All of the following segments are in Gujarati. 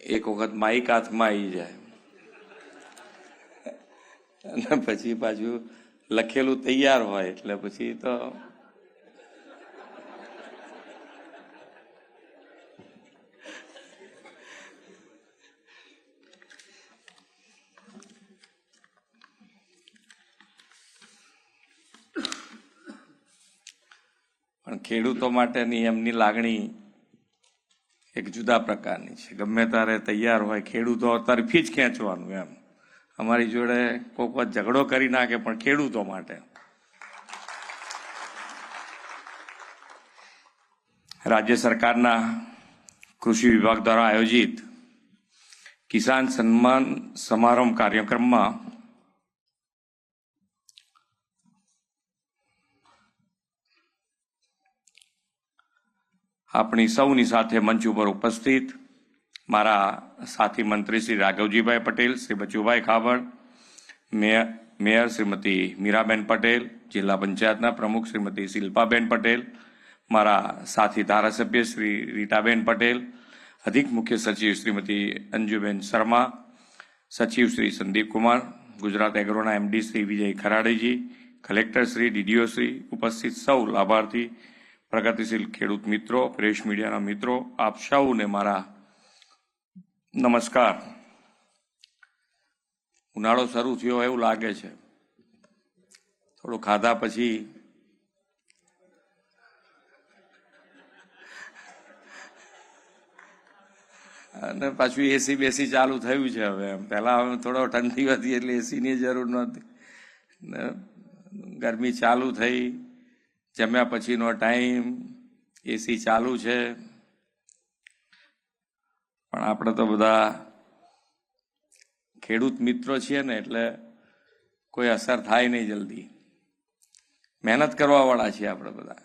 એક વખત માઇક હાથમાં આવી જાય અને પછી પાછું લખેલું તૈયાર હોય એટલે પછી તો પણ ખેડૂતો માટેની એમની લાગણી એક જુદા પ્રકારની છે. ગમે ત્યારે તૈયાર હોય ખેડૂતો તરફી જ ખેંચવાનું એમ. અમારી જોડે કોઈક વાર ઝઘડો કરી નાખે પણ ખેડૂતો માટે. રાજ્ય સરકારના કૃષિ વિભાગ દ્વારા આયોજિત કિસાન સન્માન સમારંભ કાર્યક્રમમાં આપણી સૌની સાથે મંચ ઉપર ઉપસ્થિત મારા સાથી મંત્રી શ્રી રાઘવજીભાઈ પટેલ, શ્રી બચુભાઈ ખાબડ, મેયર શ્રીમતી મીરાબેન પટેલ, જિલ્લા પંચાયતના પ્રમુખ શ્રીમતી શિલ્પાબેન પટેલ, મારા સાથી ધારાસભ્ય શ્રી રીટાબેન પટેલ, અધિક મુખ્ય સચિવ શ્રીમતી અંજુબેન શર્મા, સચિવ Shri Sandeep Kumar, Gujarat એગ્રોના MD Shri Vijay ખરાડીજી, collector Shri, DDO Shri, ઉપસ્થિત સૌ લાભાર્થી, પ્રગતિશીલ ખેડૂત મિત્રો, પ્રેસ મીડિયાના મિત્રો, આપ સૌને મારા નમસ્કાર. ઉનાળો શરૂ થયો એવું લાગે છે. થોડું ખાધા પછી અને પાછું એસી બેસી ચાલુ થયું છે હવે. પહેલા થોડો ઠંડી હતી એટલે એસીની જરૂર નહોતી. ગરમી ચાલુ થઈ, જમ્યા પછીનો ટાઈમ, એસી ચાલુ છે. પણ આપણે તો બધા ખેડૂત મિત્રો છીએ ને એટલે કોઈ અસર થાય નહીં જલ્દી. મહેનત કરવા વાળા છીએ આપણે બધા.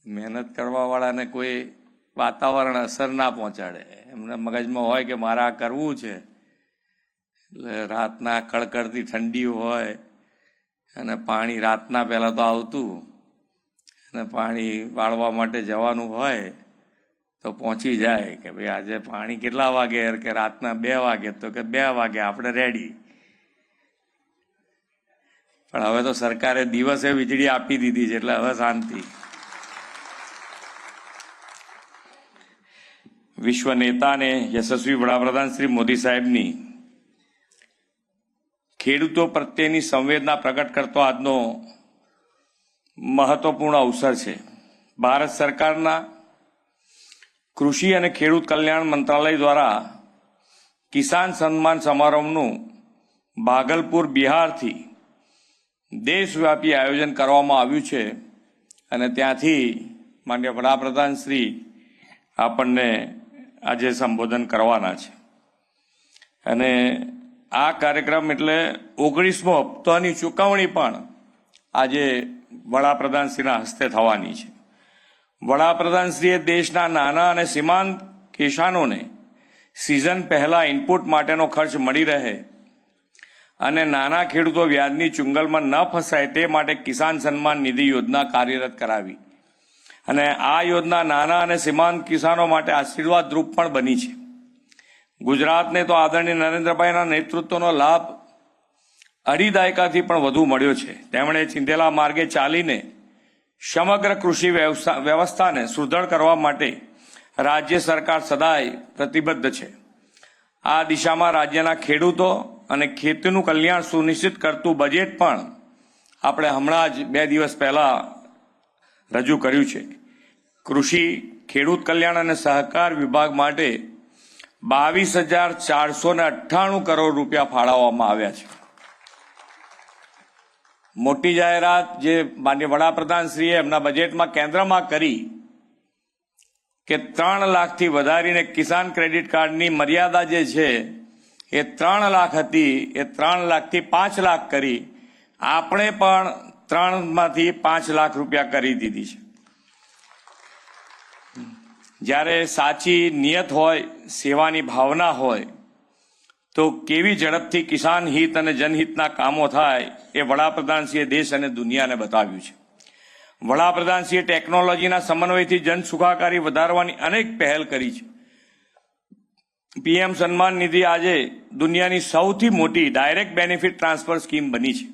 મહેનત કરવા વાળાને કોઈ વાતાવરણ અસર ના પહોંચાડે. એમને મગજમાં હોય કે મારે આ કરવું છે એટલે રાતના કડકડતી ઠંડી હોય અને પાણી રાતના પહેલા તો આવતું અને પાણી વાળવા માટે જવાનું હોય તો પહોંચી જાય કે ભાઈ આજે પાણી કેટલા વાગે, કે રાતના 2 વાગે, તો કે 2 વાગે આપણે રેડી. પણ હવે તો સરકારે દિવસે વીજળી આપી દીધી છે એટલે હવે શાંતિ. વિશ્વ નેતા અને યશસ્વી વડાપ્રધાન શ્રી મોદી સાહેબની ખેડૂતો પ્રત્યેની સંવેદના પ્રગટ કરતો આજનો મહત્વપૂર્ણ અવસર છે. ભારત સરકારના કૃષિ અને ખેડૂત કલ્યાણ મંત્રાલય દ્વારા કિસાન સન્માન સમારોહનું ભાગલપુર, બિહારથી દેશવ્યાપી આયોજન કરવામાં આવ્યું છે અને ત્યાંથી માનનીય વડાપ્રધાન શ્રી આપણને આજે સંબોધન કરવાના છે. અને આ કાર્યક્રમ એટલે 19મો હપ્તાની ચૂકવણી પણ આજે વડાપ્રધાનશ્રીના હસ્તે થવાની છે. વડાપ્રધાનશ્રીએ દેશના નાના અને સીમાંત કિસાનોને સિઝન પહેલા ઇનપુટ માટેનો ખર્ચ મળી રહે અને નાના ખેડૂતો વ્યાજની ચુંગલમાં ન ફસાય તે માટે કિસાન સન્માન નિધિ યોજના કાર્યરત કરાવી. અને આ યોજના નાના અને સીમાંત કિસાનો માટે આશીર્વાદરૂપ પણ બની છે. ગુજરાતને તો આદરણીય નરેન્દ્રભાઈના નેતૃત્વનો લાભ 2.5 દાયકાથી પણ વધુ મળ્યો છે. તેમણે ચિંધેલા માર્ગે ચાલીને સમગ્ર કૃષિ વ્યવસ્થાને સુદૃઢ કરવા માટે રાજ્ય સરકાર સદાય પ્રતિબદ્ધ છે. આ દિશામાં રાજ્યના ખેડૂતો અને ખેતીનું કલ્યાણ સુનિશ્ચિત કરતું બજેટ પણ આપણે હમણાં જ 2 દિવસ પહેલા રજૂ કર્યું છે. કૃષિ, ખેડૂત કલ્યાણ અને સહકાર વિભાગ માટે 22,498 કરોડ રૂપિયા ફાળવવામાં આવ્યા છે. મોટી જાહેરાત જે માનનીય વડાપ્રધાનશ્રીએ એમના બજેટમાં કેન્દ્રમાં કરી કે 3 લાખથી વધારીને કિસાન ક્રેડિટ કાર્ડની મર્યાદા જે છે એ 3 લાખ હતી એ 3 લાખથી 5 લાખ કરી. આપણે પણ 3માંથી 5 લાખ રૂપિયા કરી દીધી છે. જ્યારે સાચી નિયત હોય, સેવાની ભાવના હોય તો કેવી ઝડપથી કિસાન હિત અને જનહિતના કામો થાય એ વડાપ્રધાનશ્રીએ દેશ અને દુનિયાને બતાવ્યું છે. વડાપ્રધાનશ્રીએ ટેકનોલોજીના સમન્વયથી જન સુખાકારી વધારવાની અનેક પહેલ કરી છે. પીએમ સન્માન નિધિ આજે દુનિયાની સૌથી મોટી ડાયરેક્ટ બેનિફિટ ટ્રાન્સફર સ્કીમ બની છે.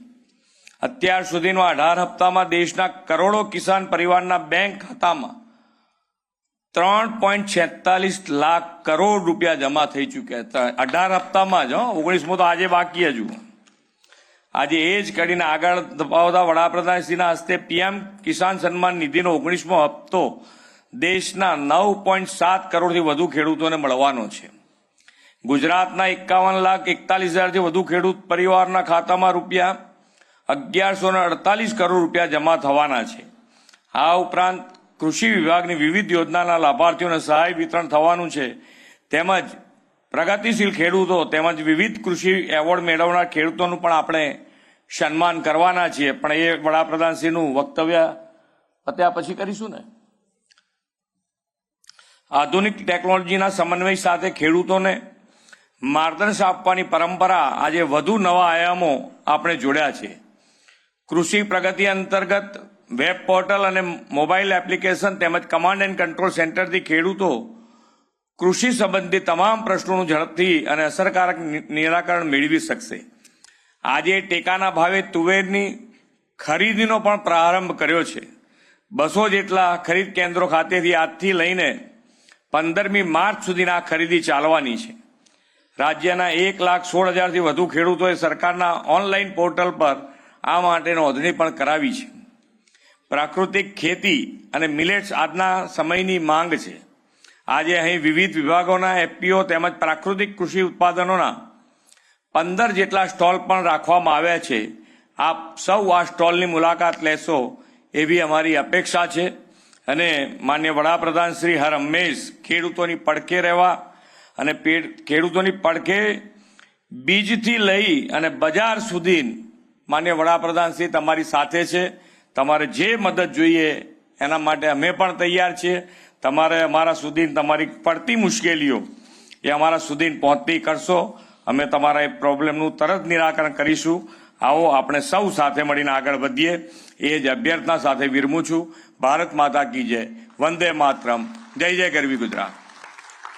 અત્યાર સુધીમાં 18 હપ્તામાં દેશના કરોડો કિસાન પરિવારના બેંક ખાતામાં 3.46 લાખ કરોડ રૂપિયા જમા થઈ ચૂક્યા. 18 હપ્તામાં જ 19મો તો આજે બાકી હજુ. આજે એ જ કડીને આગળ ધપાવતા વડાપ્રધાનશ્રીના હસ્તે પીએમ કિસાન સન્માન નિધિનો 19મો હપ્તો દેશના 9.7 કરોડથી વધુ ખેડૂતોને મળવાનો છે. ગુજરાતના 51,41,000થી વધુ ખેડૂત પરિવારના ખાતામાં રૂપિયા 1148 કરોડ રૂપિયા જમા થવાના છે. આ ઉપરાંત કૃષિ વિભાગની વિવિધ યોજનાના લાભાર્થીઓને સહાય વિતરણ થવાનું છે. તેમજ પ્રગતિશીલ ખેડૂતો તેમજ વિવિધ કૃષિ એવોર્ડ મેળવનાર ખેડૂતોનું પણ આપણે સન્માન કરવાના છીએ. પણ એ વડાપ્રધાનશ્રીનું વક્તવ્ય પત્યા પછી કરીશું ને. આધુનિક ટેકનોલોજીના સમન્વય સાથે ખેડૂતોને માર્ગદર્શન આપવાની પરંપરા આજે વધુ નવા આયામો આપણે જોડ્યા છે. કૃષિ પ્રગતિ અંતર્ગત વેબ પોર્ટલ અને મોબાઈલ એપ્લિકેશન તેમજ કમાન્ડ એન્ડ કંટ્રોલ સેન્ટરથી ખેડૂતો કૃષિ સંબંધી તમામ પ્રશ્નોનું ઝડપથી અને અસરકારક નિરાકરણ મેળવી શકશે. આજે ટેકાના ભાવે તુવેરની ખરીદીનો પણ પ્રારંભ કર્યો છે. 200 જેટલા ખરીદ કેન્દ્રો ખાતેથી આજથી લઈને 15મી માર્ચ સુધીના ખરીદી ચાલવાની છે. રાજ્યના 1,16,000થી વધુ ખેડૂતોએ સરકારના ઓનલાઈન પોર્ટલ પર આ માટે નોંધણી પણ કરાવી છે. પ્રાકૃતિક ખેતી અને મિલેટ્સ આજના સમયની માંગ છે. આજે અહીં વિવિધ વિભાગોના એફપીઓ તેમજ પ્રાકૃતિક કૃષિ ઉત્પાદનોના 15 જેટલા સ્ટોલ પણ રાખવામાં આવ્યા છે. આપ સૌ આ સ્ટોલની મુલાકાત લેશો એવી અમારી અપેક્ષા છે. અને માન્ય વડાપ્રધાન શ્રી હર હંમેશ ખેડૂતોની પડખે રહેવા અને ખેડૂતોની પડખે બીજથી લઈ અને બજાર સુધી માન્ય વડાપ્રધાન શ્રી તમારી સાથે છે. તમારે જે મદદ જોઈએ એના માટે અમે પણ તૈયાર છીએ. તમારે અમારા સુધી તમારી પડતી મુશ્કેલીઓ એ અમારા સુધી પહોંચતી કરશો. અમે તમારા એ પ્રોબ્લેમનું તરત નિરાકરણ કરીશું. આવો આપણે સૌ સાથે મળીને આગળ વધીએ એ જ અભ્યર્થના સાથે વિરમું છું. ભારત માતા કી જય. વંદે માતરમ. જય જય ગરવી ગુજરાત.